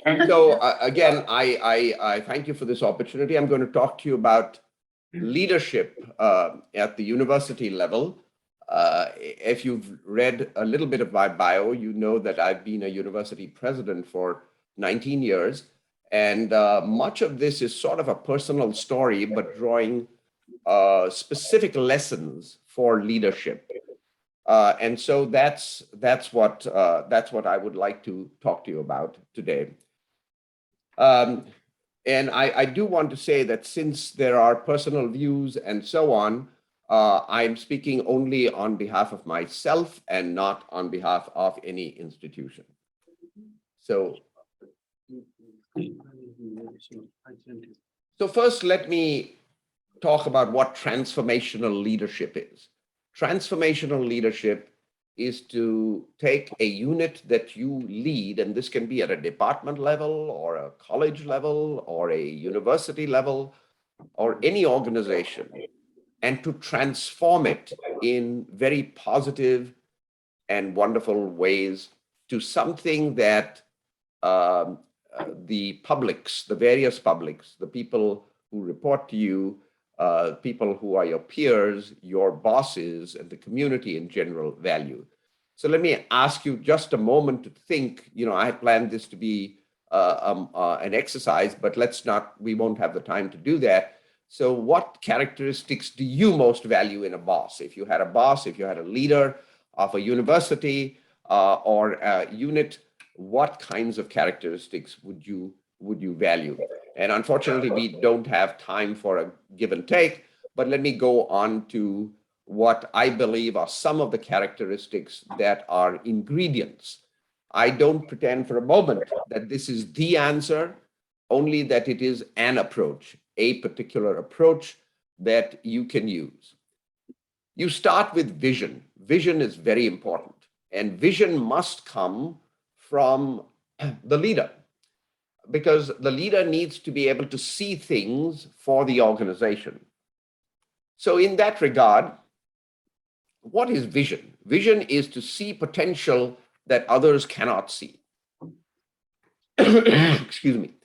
Again, I thank you for this opportunity. I'm going to talk to you about leadership at the university level. If you've read a little bit of my bio, you know that I've been a university president for 19 years. And much of this is sort of a personal story, but drawing specific lessons for leadership. And so that's what I would like to talk to you about today. And I do want to say that since there are personal views and so on, I'm speaking only on behalf of myself and not on behalf of any institution. So first, let me talk about what transformational leadership is. Transformational leadership is to take a unit that you lead, and this can be at a department level or a college level or a university level or any organization, and to transform it in very positive and wonderful ways to something that the publics, the various publics, the people who report to you, people who are your peers, your bosses, and the community in general value. So let me ask you just a moment to think. I had planned this to be an exercise, but we won't have the time to do that. So what characteristics do you most value in a boss? If you had a boss, if you had a leader of a university or a unit, what kinds of characteristics would you value? And unfortunately, we don't have time for a give and take, but let me go on to what I believe are some of the characteristics that are ingredients. I don't pretend for a moment that this is the answer, only that it is an approach, a particular approach that you can use. You start with vision. Vision is very important, and vision must come from the leader, because the leader needs to be able to see things for the organization. So in that regard, what is vision? Vision is to see potential that others cannot see. Excuse me.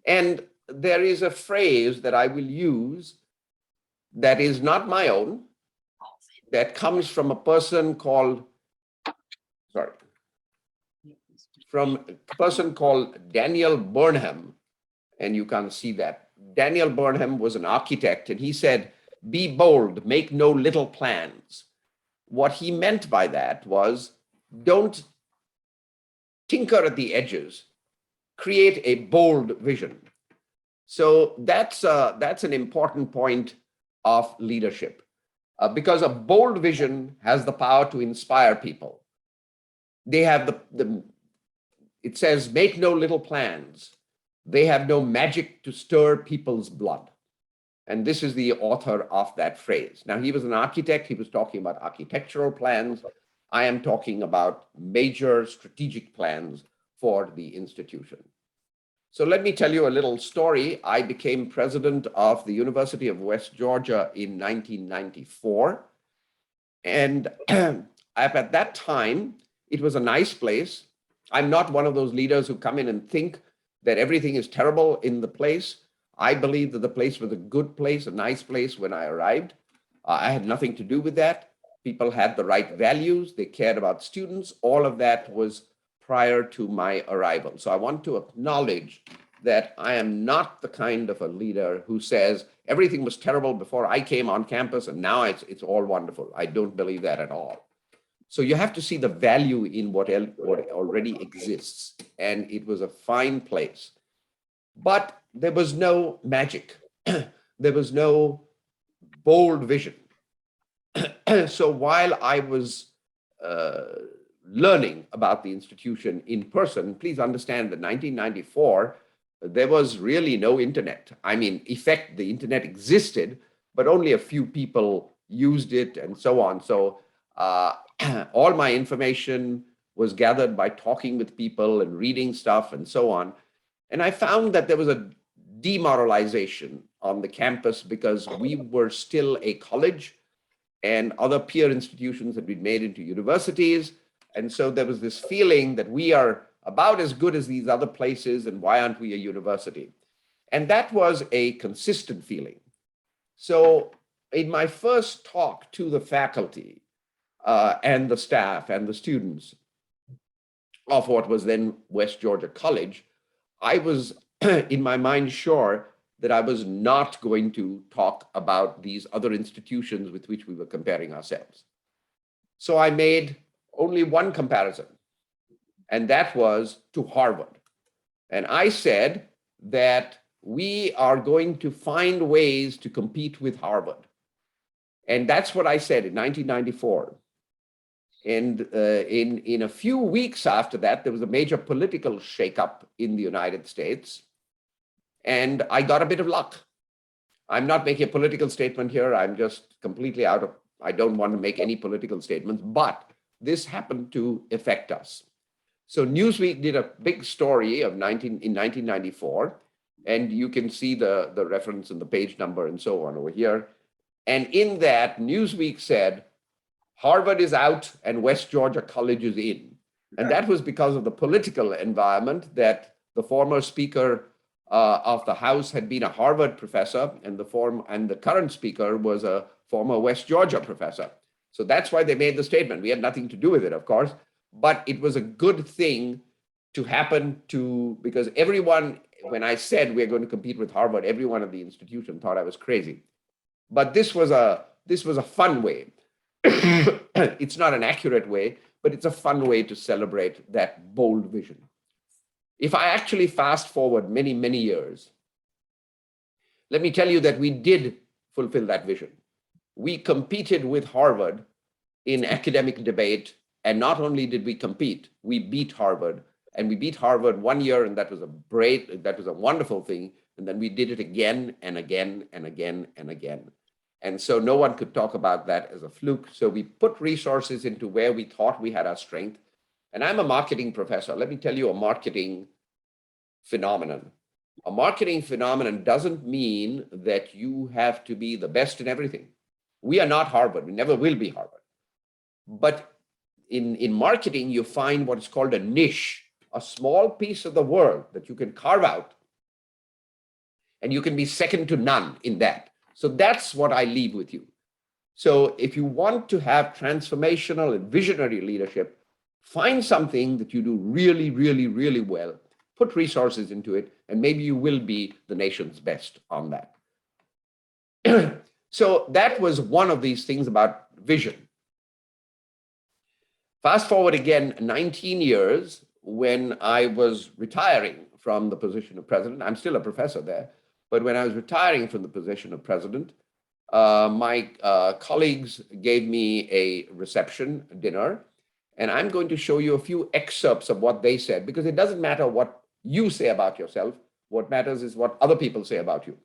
And there is a phrase that I will use that is not my own, that comes from a person called, Daniel Burnham, and you can't see that. Daniel Burnham was an architect, and he said, "Be bold, make no little plans." What he meant by that was, don't tinker at the edges, create a bold vision. So that's an important point of leadership, because a bold vision has the power to inspire people. They have it says, make no little plans. They have no magic to stir people's blood. And this is the author of that phrase. Now, he was an architect. He was talking about architectural plans. I am talking about major strategic plans for the institution. So let me tell you a little story. I became president of the University of West Georgia in 1994. And at that time, it was a nice place. I'm not one of those leaders who come in and think that everything is terrible in the place. I believe that the place was a good place, a nice place when I arrived. I had nothing to do with that. People had the right values. They cared about students. All of that was prior to my arrival. So I want to acknowledge that I am not the kind of a leader who says everything was terrible before I came on campus and now it's all wonderful. I don't believe that at all. So you have to see the value in what already exists. And it was a fine place. But there was no magic. There was no bold vision. So while I was learning about the institution in person, please understand that 1994, there was really no internet. I mean, in fact, the internet existed, but only a few people used it and so on. So all my information was gathered by talking with people and reading stuff and so on. And I found that there was a demoralization on the campus because we were still a college and other peer institutions had been made into universities. And so there was this feeling that we are about as good as these other places, and why aren't we a university? And that was a consistent feeling. So in my first talk to the faculty and the staff and the students of what was then West Georgia College, I was in my mind sure that I was not going to talk about these other institutions with which we were comparing ourselves. So I made only one comparison, and that was to Harvard. And I said that we are going to find ways to compete with Harvard. And that's what I said in 1994. And in a few weeks after that, there was a major political shakeup in the United States. And I got a bit of luck. I'm not making a political statement here. I'm just completely out of, I don't want to make any political statements, but this happened to affect us. So Newsweek did a big story in 1994, and you can see the reference and the page number and so on over here. And in that, Newsweek said, Harvard is out and West Georgia College is in. And that was because of the political environment, that the former Speaker of the House had been a Harvard professor, and the current Speaker was a former West Georgia professor. So that's why they made the statement. We had nothing to do with it, of course, but it was a good thing to happen to, because everyone, when I said we're going to compete with Harvard, everyone at the institution thought I was crazy. But this was a fun way. It's not an accurate way, but it's a fun way to celebrate that bold vision. If I actually fast forward many, many years, let me tell you that we did fulfill that vision. We competed with Harvard in academic debate, and not only did we compete, we beat Harvard, and we beat Harvard one year, and that was a wonderful thing. And then we did it again and again and again and again. And so no one could talk about that as a fluke. So we put resources into where we thought we had our strength. And I'm a marketing professor. Let me tell you a marketing phenomenon. A marketing phenomenon doesn't mean that you have to be the best in everything. We are not Harvard. We never will be Harvard. But in marketing, you find what is called a niche, a small piece of the world that you can carve out, and you can be second to none in that. So that's what I leave with you. So if you want to have transformational and visionary leadership, find something that you do really, really, really well, put resources into it, and maybe you will be the nation's best on that. So that was one of these things about vision. Fast forward again 19 years, when I was retiring from the position of president. I'm still a professor there, but when I was retiring from the position of president, my colleagues gave me a reception dinner, and I'm going to show you a few excerpts of what they said, because it doesn't matter what you say about yourself. What matters is what other people say about you.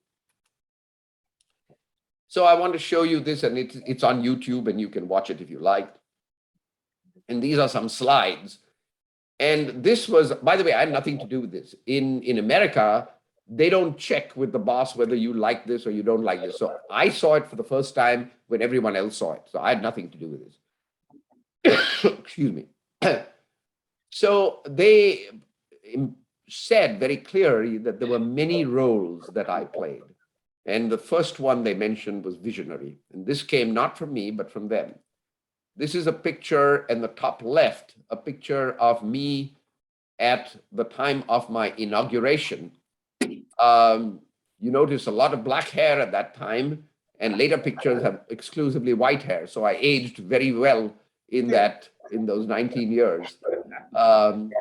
So I want to show you this, and it's on YouTube, and you can watch it if you like. And these are some slides. And this was, by the way, I had nothing to do with this. In America, they don't check with the boss whether you like this or you don't like this. So I saw it for the first time when everyone else saw it. So I had nothing to do with this. Excuse me. So they said very clearly that there were many roles that I played. And the first one they mentioned was visionary. And this came not from me, but from them. This is a picture in the top left, a picture of me at the time of my inauguration. You notice a lot of black hair at that time, and later pictures have exclusively white hair. So I aged very well in those 19 years. And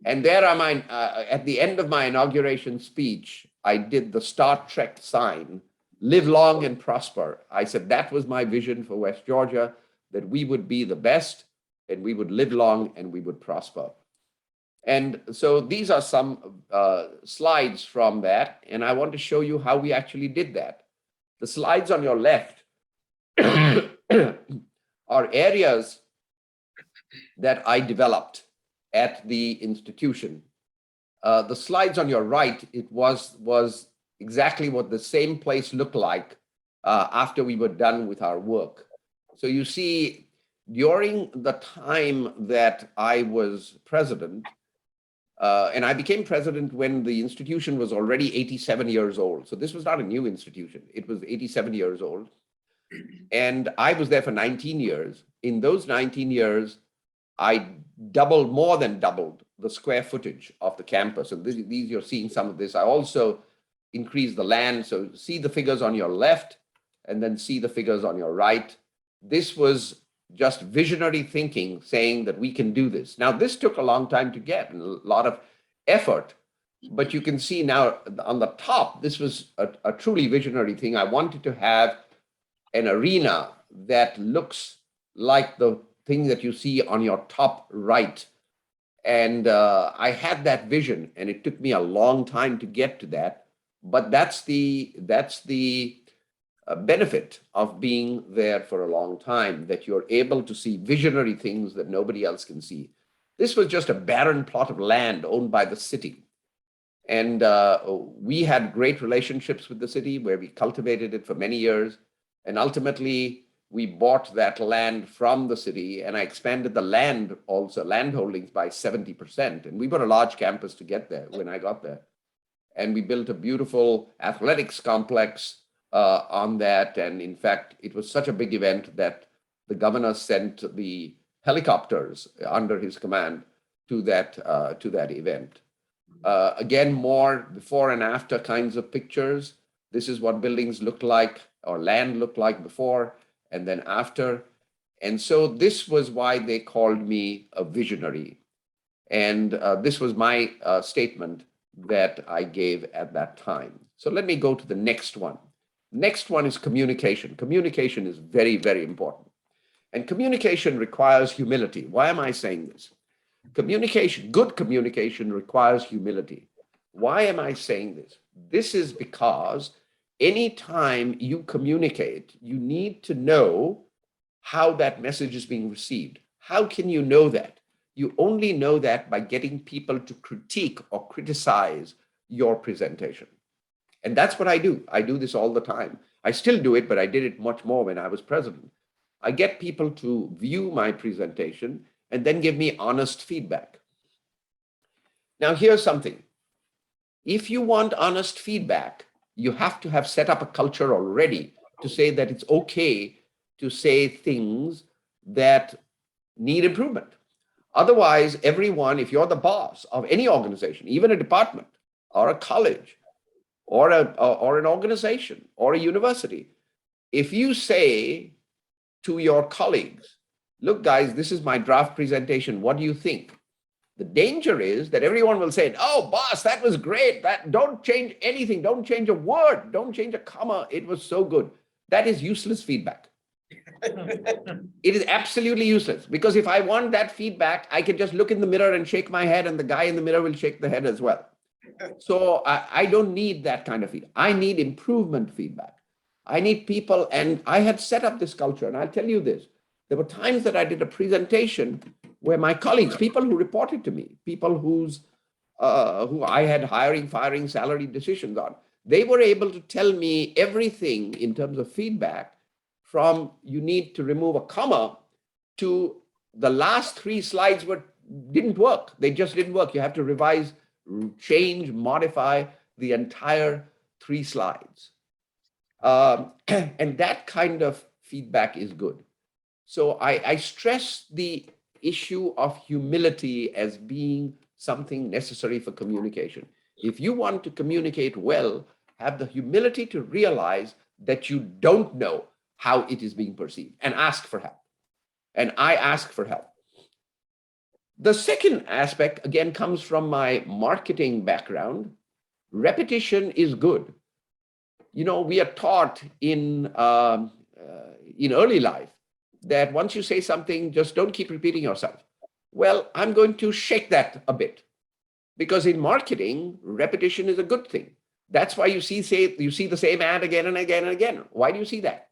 there am I, at the end of my inauguration speech, I did the Star Trek sign, live long and prosper. I said that was my vision for West Georgia, that we would be the best, and we would live long and we would prosper. And so these are some slides from that, and I want to show you how we actually did that. The slides on your left are areas that I developed at the institution. The slides on your right, it was exactly what the same place looked like after we were done with our work. So you see, during the time that I was president, And I became president when the institution was already 87 years old. So this was not a new institution. It was 87 years old. And I was there for 19 years. In those 19 years, I more than doubled the square footage of the campus. And these you're seeing some of this. I also increased the land. So see the figures on your left and then see the figures on your right. This was just visionary thinking saying that we can do this. Now, this took a long time to get and a lot of effort, but you can see now on the top, this was a truly visionary thing. I wanted to have an arena that looks like the thing that you see on your top right. And I had that vision, and it took me a long time to get to that. But that's the benefit of being there for a long time, that you're able to see visionary things that nobody else can see. This was just a barren plot of land owned by the city. And we had great relationships with the city where we cultivated it for many years. And ultimately, we bought that land from the city, and I expanded the land holdings by 70%. And we put a large campus to get there when I got there. And we built a beautiful athletics complex on that. And in fact, it was such a big event that the governor sent the helicopters under his command to that event. Again, more before and after kinds of pictures. This is what buildings looked like or land looked like before and then after. And so this was why they called me a visionary. And this was my statement that I gave at that time. So let me go to the next one. Next one is communication. Communication is very, very important. And communication requires humility. Why am I saying this? Communication, good communication requires humility. Why am I saying this? This is because anytime you communicate, you need to know how that message is being received. How can you know that? You only know that by getting people to critique or criticize your presentation. And that's what I do. I do this all the time. I still do it, but I did it much more when I was president. I get people to view my presentation and then give me honest feedback. Now, here's something. If you want honest feedback, you have to have set up a culture already to say that it's okay to say things that need improvement. Otherwise, everyone, if you're the boss of any organization, even a department or a college or an organization or a university, if you say to your colleagues, look, guys, this is my draft presentation. What do you think? The danger is that everyone will say, oh, boss, that was great. Don't change anything. Don't change a word. Don't change a comma. It was so good. That is useless feedback. It is absolutely useless, because if I want that feedback, I can just look in the mirror and shake my head, and the guy in the mirror will shake the head as well. So I don't need that kind of feedback. I need improvement feedback. I need people, and I had set up this culture, and I'll tell you this. There were times that I did a presentation where my colleagues, people who reported to me, people who I had hiring, firing, salary decisions on, they were able to tell me everything in terms of feedback, from you need to remove a comma to the last 3 slides didn't work. They just didn't work. You have to revise, change, modify the entire 3 slides. And that kind of feedback is good. So I stress the issue of humility as being something necessary for communication. If you want to communicate well, have the humility to realize that you don't know how it is being perceived, and ask for help. And I ask for help. The second aspect, again, comes from my marketing background. Repetition is good. You know, we are taught in early life that once you say something, just don't keep repeating yourself. Well, I'm going to shake that a bit, because in marketing, repetition is a good thing. That's why you see the same ad again and again and again. Why do you see that?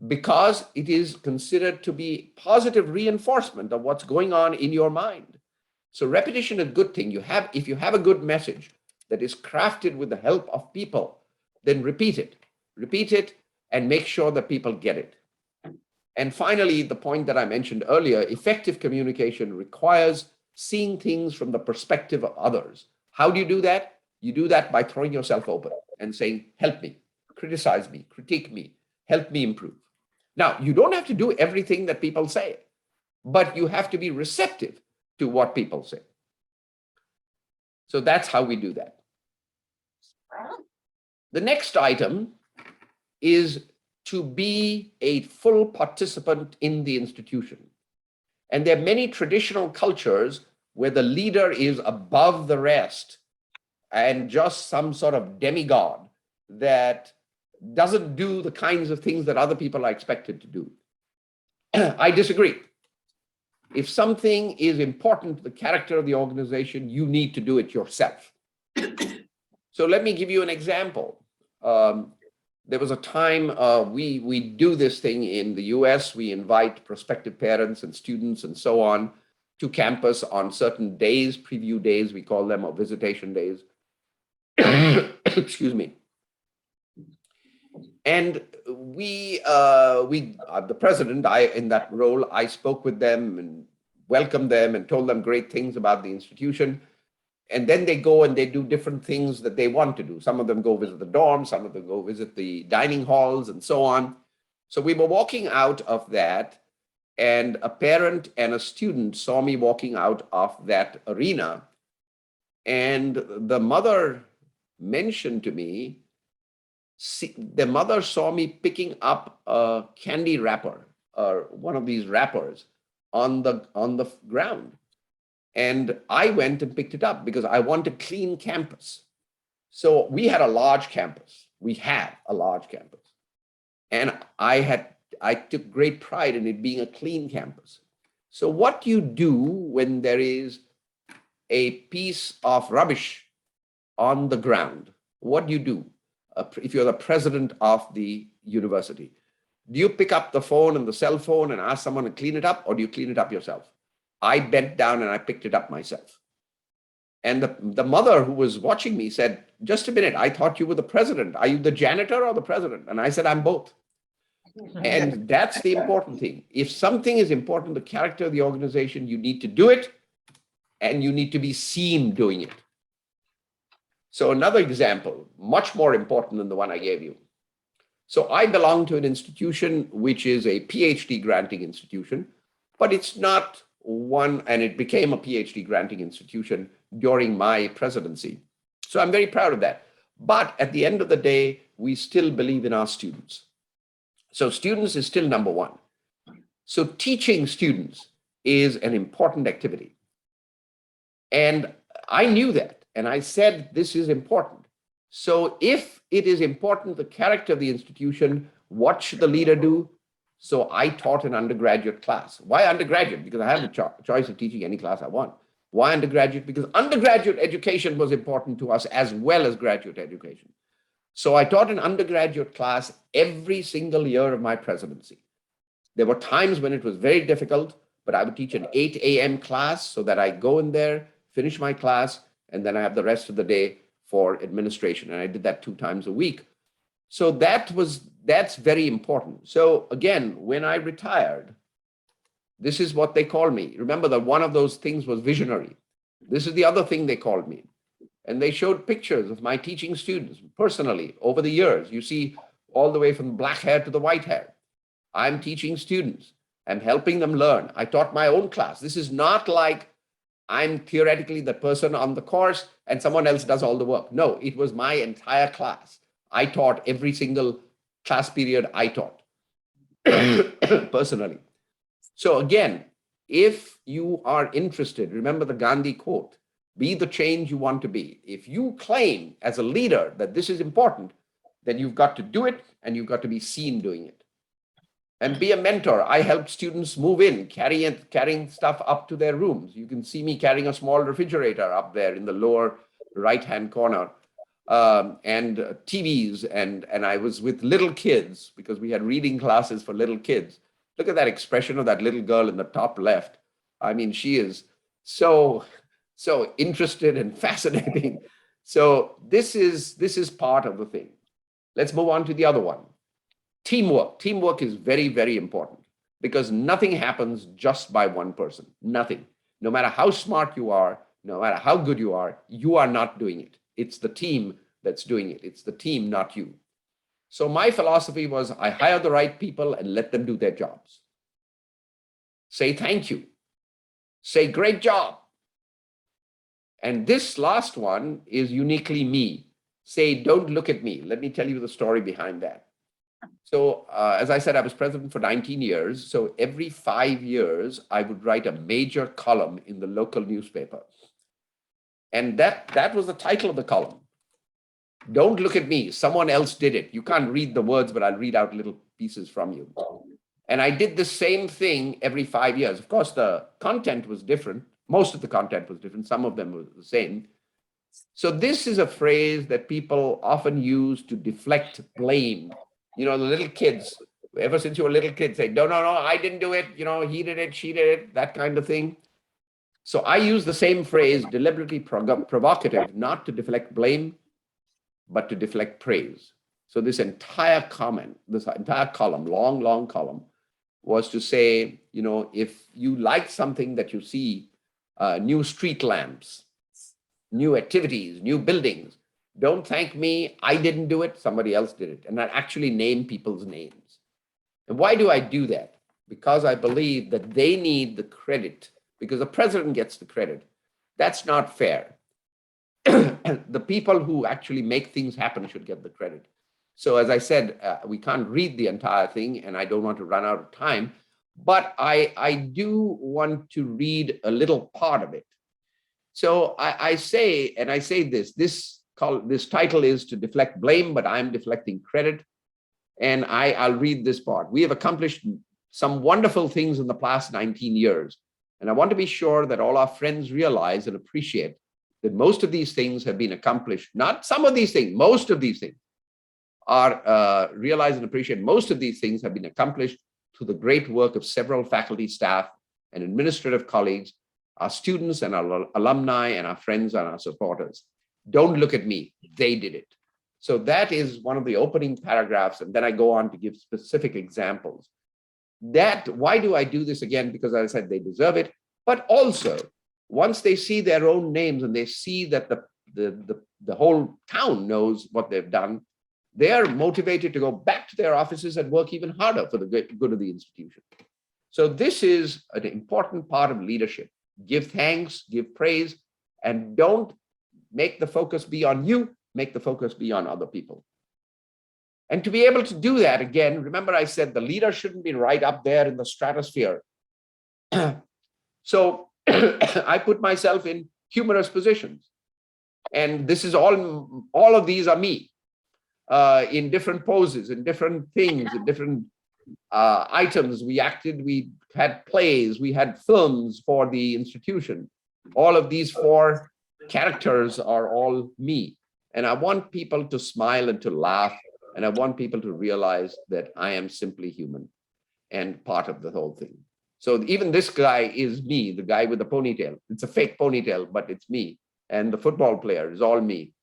Because it is considered to be positive reinforcement of what's going on in your mind. So repetition is a good thing. If you have a good message that is crafted with the help of people, then repeat it and make sure that people get it. And finally, the point that I mentioned earlier, effective communication requires seeing things from the perspective of others. How do you do that? You do that by throwing yourself open and saying, help me, criticize me, critique me, help me improve. Now, you don't have to do everything that people say, but you have to be receptive to what people say. So that's how we do that. The next item is to be a full participant in the institution. And there are many traditional cultures where the leader is above the rest and just some sort of demigod that doesn't do the kinds of things that other people are expected to do. I disagree. If something is important to the character of the organization, you need to do it yourself. So let me give you an example. There was a time we do this thing in the US. We invite prospective parents and students and so on to campus on certain days, preview days, we call them, or visitation days. Excuse me. And the president, in that role, I spoke with them and welcomed them and told them great things about the institution. And then they go and they do different things that they want to do. Some of them go visit the dorms, some of them go visit the dining halls and so on. So we were walking out of that, and a parent and a student saw me walking out of that arena. And the mother mentioned to me, the mother saw me picking up a candy wrapper or one of these wrappers on the ground. And I went and picked it up because I want a clean campus. So we had a large campus. We have a large campus. And I took great pride in it being a clean campus. So what you do when there is a piece of rubbish on the ground, what do you do? If you're the president of the university, do you pick up the phone and the cell phone and ask someone to clean it up, or do you clean it up yourself? I bent down and I picked it up myself. And the mother who was watching me said, just a minute, I thought you were the president. Are you the janitor or the president? And I said, I'm both. And that's the important thing. If something is important to the character of the organization, you need to do it, and you need to be seen doing it. So another example, much more important than the one I gave you. So I belong to an institution which is a PhD granting institution, but it's not one, and it became a PhD granting institution during my presidency. So I'm very proud of that. But at the end of the day, we still believe in our students. So students is still number one. So teaching students is an important activity. And I knew that, and I said, this is important. So if it is important, the character of the institution, what should the leader do? So I taught an undergraduate class. Why undergraduate? Because I have the choice of teaching any class I want. Why undergraduate? Because undergraduate education was important to us as well as graduate education. So I taught an undergraduate class every single year of my presidency. There were times when it was very difficult, but I would teach an 8 a.m. class so that I go in there, finish my class, and then I have the rest of the day for administration. And I did that 2 times a week. So that's very important. So again, when I retired, this is what they called me. Remember that one of those things was visionary. This is the other thing they called me. And they showed pictures of my teaching students personally over the years. You see all the way from black hair to the white hair. I'm teaching students. I'm helping them learn. I taught my own class. This is not like I'm theoretically the person on the course and someone else does all the work. No, it was my entire class. I taught every single class period I taught personally. So again, if you are interested, remember the Gandhi quote, be the change you want to be. If you claim as a leader that this is important, then you've got to do it and you've got to be seen doing it. And be a mentor. I help students move in, carrying stuff up to their rooms. You can see me carrying a small refrigerator up there in the lower right-hand corner. And TVs, and I was with little kids because we had reading classes for little kids. Look at that expression of that little girl in the top left. I mean, she is so interested and fascinating. So this is part of the thing. Let's move on to the other one. Teamwork. Teamwork is very, very important because nothing happens just by one person. Nothing. No matter how smart you are, no matter how good you are not doing it. It's the team that's doing it. It's the team, not you. So my philosophy was I hire the right people and let them do their jobs. Say thank you. Say great job. And this last one is uniquely me. Say, don't look at me. Let me tell you the story behind that. So as I said, I was president for 19 years. So every 5 years, I would write a major column in the local newspaper. And that was the title of the column. Don't look at me. Someone else did it. You can't read the words, but I'll read out little pieces from you. And I did the same thing every 5 years. Of course, the content was different. Most of the content was different. Some of them were the same. So this is a phrase that people often use to deflect blame. You know, the little kids, ever since you were a little kid, say, no, I didn't do it. You know, he did it, she did it, that kind of thing. So I use the same phrase, deliberately provocative, not to deflect blame, but to deflect praise. So this entire comment, this entire column, long column, was to say, you know, if you like something that you see, new street lamps, new activities, new buildings, don't thank me. I didn't do it. Somebody else did it. And I actually name people's names. And why do I do that? Because I believe that they need the credit, because the president gets the credit. That's not fair. The people who actually make things happen should get the credit. So as I said, we can't read the entire thing, and I don't want to run out of time, but I do want to read a little part of it. So I say this title is to deflect blame, but I'm deflecting credit. And I'll read this part. We have accomplished some wonderful things in the past 19 years. And I want to be sure that all our friends realize and appreciate that most of these things have been accomplished. Not some of these things, most of these things are realize and appreciate. Most of these things have been accomplished through the great work of several faculty, staff, and administrative colleagues, our students and our alumni and our friends and our supporters. Don't look at me, they did it. So that is one of the opening paragraphs. And then I go on to give specific examples. Why do I do this again? Because as I said, they deserve it. But also, once they see their own names and they see that the whole town knows what they've done, they're motivated to go back to their offices and work even harder for the good of the institution. So this is an important part of leadership. Give thanks, give praise, and don't make the focus be on you, make the focus be on other people. And to be able to do that, again, remember I said the leader shouldn't be right up there in the stratosphere. So I put myself in humorous positions. And this is all of these are me in different poses, in different things, in different items. We acted, we had plays, we had films for the institution. All of these 4 characters are all me. And I want people to smile and to laugh. And I want people to realize that I am simply human and part of the whole thing. So even this guy is me, the guy with the ponytail. It's a fake ponytail, but it's me. And the football player is all me.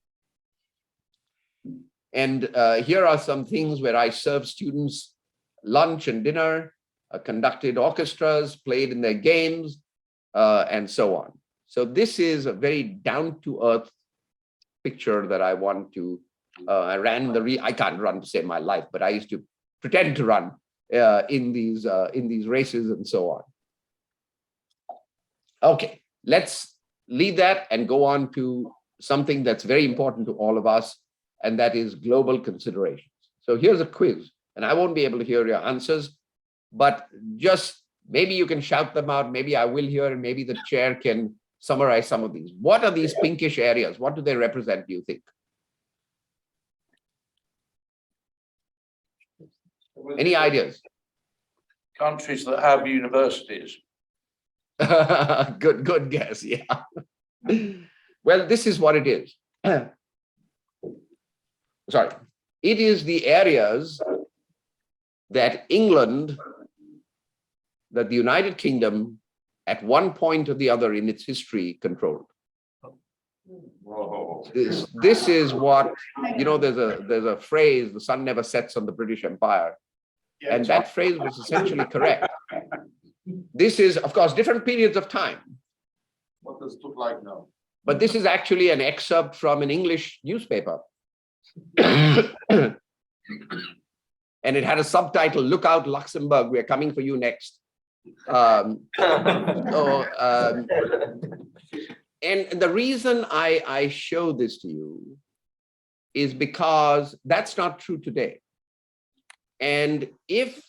And here are some things where I serve students lunch and dinner, conducted orchestras, played in their games, and so on. So this is a very down-to-earth picture that I want to, I can't run to save my life, but I used to pretend to run in these races and so on. Okay, let's leave that and go on to something that's very important to all of us, and that is global considerations. So here's a quiz, and I won't be able to hear your answers, but just maybe you can shout them out, maybe I will hear, and maybe the chair can summarize some of these. What are these pinkish areas? What do they represent, do you think? Any ideas? Countries that have universities. Good guess, yeah. Well, this is what it is. Sorry. It is the areas that England, that the United Kingdom, at one point or the other in its history controlled. Whoa. This is what, you know, there's a phrase, the sun never sets on the British Empire. And that phrase was essentially correct. This is, of course, different periods of time. What does it look like now? But this is actually an excerpt from an English newspaper. And it had a subtitle, "Look out, Luxembourg, we're coming for you next." And the reason I show this to you is because that's not true today. And if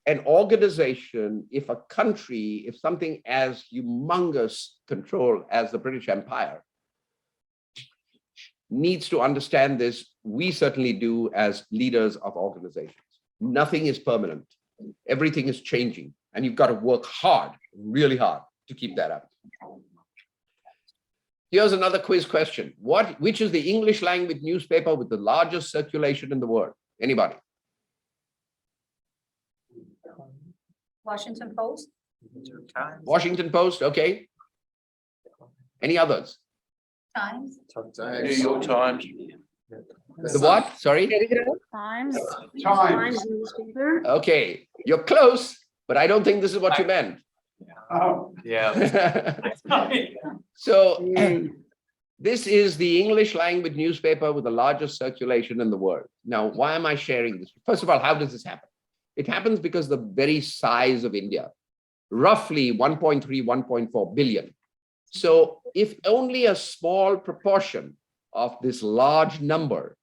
an organization, if a country, if something as humongous control as the British Empire needs to understand this, we certainly do as leaders of organizations. Nothing is permanent. Everything is changing. And you've got to work hard, really hard, to keep that up. Here's another quiz question. Which is the English language newspaper with the largest circulation in the world? Anybody? Washington Post. Washington Post, okay. Any others? Times. New York Times. The what? Sorry? Times. Times. Newspaper. Okay, you're close, but I don't think this is what you meant. Oh, Yeah. So this is the English language newspaper with the largest circulation in the world. Now, why am I sharing this? First of all, how does this happen? It happens because the very size of India, roughly 1.3, 1.4 billion. So if only a small proportion of this large number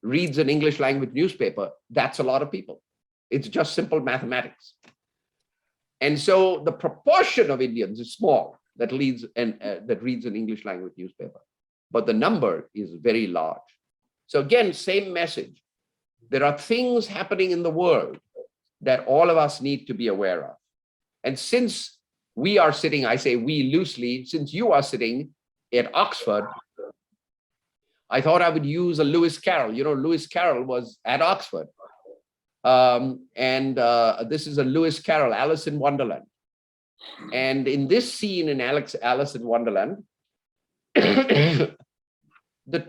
reads an English language newspaper, that's a lot of people. It's just simple mathematics. And so the proportion of Indians is small that reads an English language newspaper, but the number is very large. So again, same message. There are things happening in the world that all of us need to be aware of. And since we are sitting, I say we loosely, since you are sitting at Oxford, I thought I would use a Lewis Carroll. You know, Lewis Carroll was at Oxford. This is a Lewis Carroll, Alice in Wonderland. And in this scene in Alice in Wonderland, the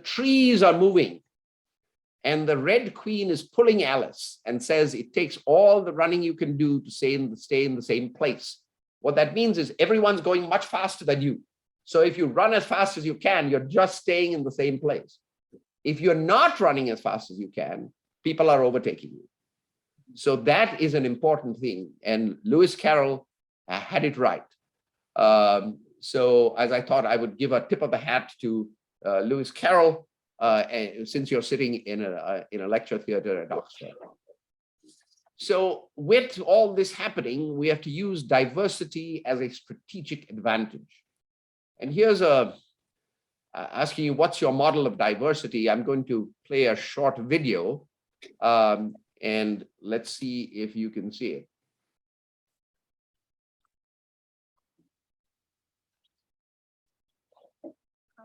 trees are moving. And the Red Queen is pulling Alice and says, it takes all the running you can do to stay in the same place. What that means is everyone's going much faster than you. So if you run as fast as you can, you're just staying in the same place. If you're not running as fast as you can, people are overtaking you. So that is an important thing. And Lewis Carroll had it right. So as I thought, I would give a tip of the hat to Lewis Carroll, since you're sitting in a lecture theater at Oxford. So with all this happening, we have to use diversity as a strategic advantage. And here's asking you, what's your model of diversity? I'm going to play a short video, and let's see if you can see it.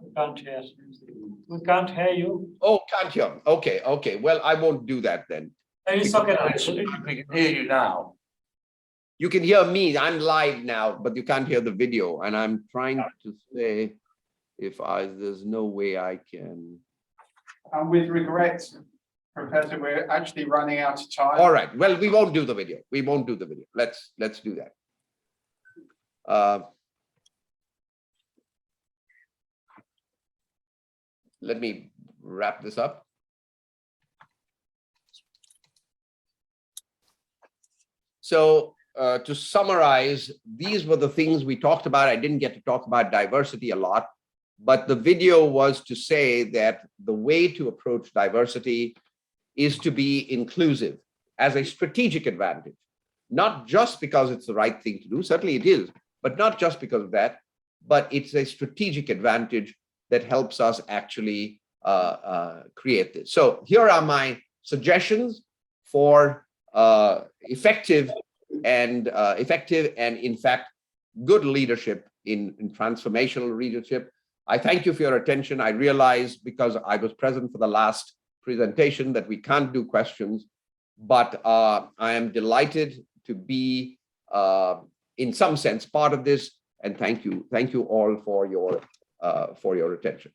We can't hear you. Oh, can't hear. Okay, okay. Well, I won't do that then. We can hear you now. You can hear me. I'm live now, but you can't hear the video. And I'm trying to say there's no way I can. and with regret, Professor, we're actually running out of time. All right. Well, we won't do the video. We won't do the video. Let's do that. Let me wrap this up. So to summarize, these were the things we talked about. I didn't get to talk about diversity a lot, but the video was to say that the way to approach diversity is to be inclusive as a strategic advantage, not just because it's the right thing to do. Certainly it is, but not just because of that, but it's a strategic advantage that helps us actually create this. So here are my suggestions for effective and in fact, good leadership in transformational leadership. I thank you for your attention. I realize because I was present for the last presentation that we can't do questions, but I am delighted to be in some sense part of this. And thank you all for your attention.